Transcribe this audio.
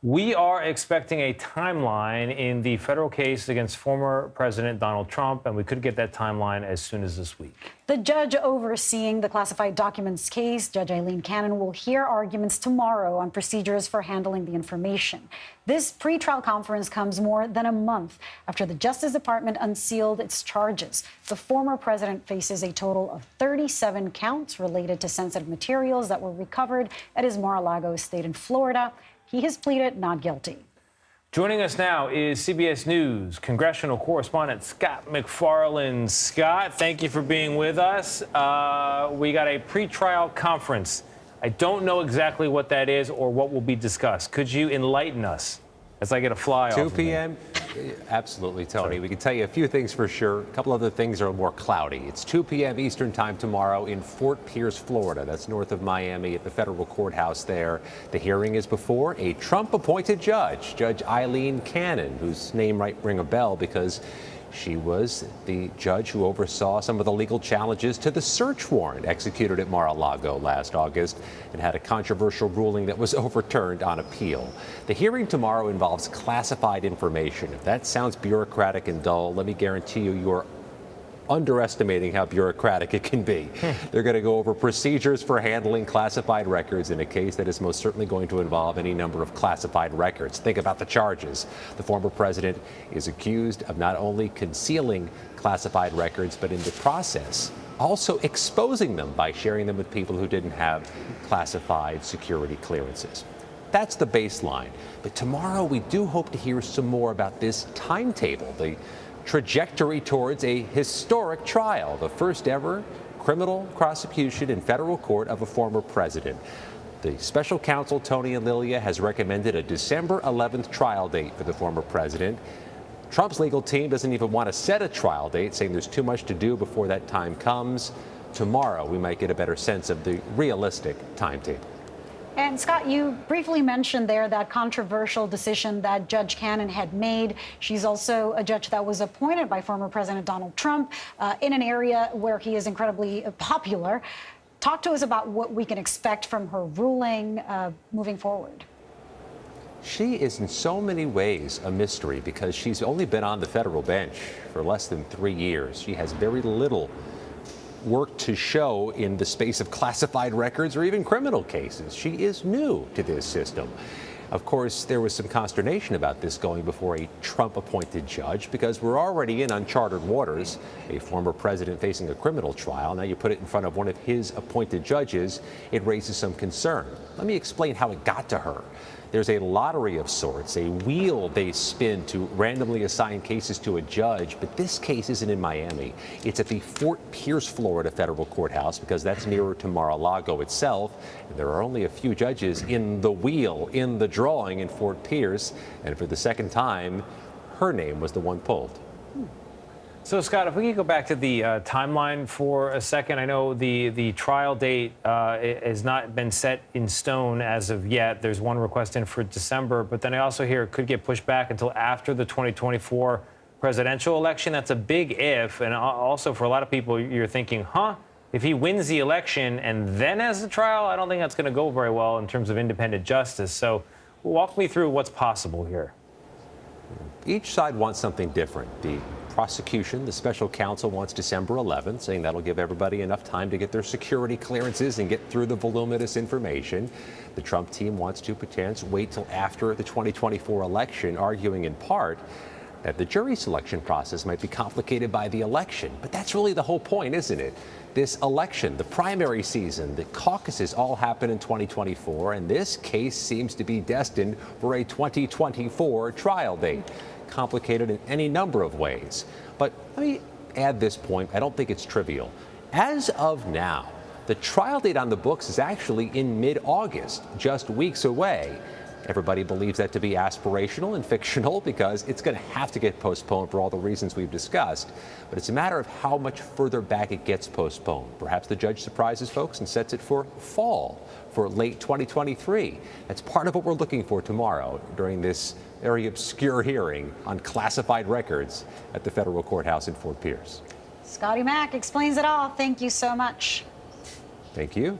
We are expecting a timeline in the federal case against former President Donald Trump, and we could get that timeline as soon as this week. The judge overseeing the classified documents case, Judge Aileen Cannon, will hear arguments tomorrow on procedures for handling the information. This pretrial conference comes more than a month after the Justice Department unsealed its charges. The former president faces a total of 37 counts related to sensitive materials that were recovered at his Mar-a-Lago estate in Florida. He has pleaded not guilty. Joining us now is CBS News congressional correspondent Scott MacFarlane. Scott, thank you for being with us. We got a pretrial conference. I don't know exactly what that is or what will be discussed. Could you enlighten us as I get a fly off? 2 p.m. Absolutely, Tony. We can tell you a few things for sure. A couple other things are more cloudy. It's 2 p.m. Eastern time tomorrow in Fort Pierce, Florida. That's north of Miami at the federal courthouse there. The hearing is before a Trump-appointed judge, Judge Aileen Cannon, whose name might ring a bell because she was the judge who oversaw some of the legal challenges to the search warrant executed at Mar-a-Lago last August and had a controversial ruling that was overturned on appeal. The hearing tomorrow involves classified information. If that sounds bureaucratic and dull, let me guarantee you you're underestimating how bureaucratic it can be. They're going to go over procedures for handling classified records in a case that is most certainly going to involve any number of classified records. Think about the charges. The former president is accused of not only concealing classified records, but in the process also exposing them by sharing them with people who didn't have classified security clearances. That's the baseline. But tomorrow we do hope to hear some more about this timetable, the trajectory towards a historic trial, the first ever criminal prosecution in federal court of a former president. The special counsel, Tony and Lilia, has recommended a December 11th trial date for the former president. Trump's legal team doesn't even want to set a trial date, saying there's too much to do before that time comes. Tomorrow, we might get a better sense of the realistic timetable. And Scott, you briefly mentioned there that controversial decision that Judge Cannon had made. She's also a judge that was appointed by former President Donald Trump in an area where he is incredibly popular. Talk to us about what we can expect from her ruling moving forward. She is in so many ways a mystery because she's only been on the federal bench for less than 3 years. She has very little work to show in the space of classified records or even criminal cases. She is new to this system. Of course, there was some consternation about this going before a Trump-appointed judge because we're already in uncharted waters. A former president facing a criminal trial. Now you put it in front of one of his appointed judges, it raises some concern. Let me explain how it got to her. There's a lottery of sorts, a wheel they spin to randomly assign cases to a judge, but this case isn't in Miami. It's at the Fort Pierce, Florida federal courthouse because that's nearer to Mar-a-Lago itself. And there are only a few judges in the wheel, in the drawing in Fort Pierce, and for the second time, her name was the one pulled. So, Scott, if we could go back to the timeline for a second. I know the trial date has not been set in stone as of yet. There's one request in for December, but then I also hear it could get pushed back until after the 2024 presidential election. That's a big if, and also for a lot of people, you're thinking, if he wins the election and then has the trial, I don't think that's going to go very well in terms of independent justice. So walk me through what's possible here. Each side wants something different. The prosecution, the special counsel, wants December 11th, saying that'll give everybody enough time to get their security clearances and get through the voluminous information. The Trump team wants to perchance wait till after the 2024 election, arguing in part that the jury selection process might be complicated by the election. But that's really the whole point, isn't it? This election, the primary season, the caucuses all happen in 2024, and this case seems to be destined for a 2024 trial date. Complicated in any number of ways. But let me add this point. I don't think it's trivial. As of now, the trial date on the books is actually in mid-August, just weeks away. Everybody believes that to be aspirational and fictional because it's going to have to get postponed for all the reasons we've discussed. But it's a matter of how much further back it gets postponed. Perhaps the judge surprises folks and sets it for fall, for late 2023. That's part of what we're looking for tomorrow during this very obscure hearing on classified records at the federal courthouse in Fort Pierce. Scotty Mac explains it all. Thank you so much. Thank you.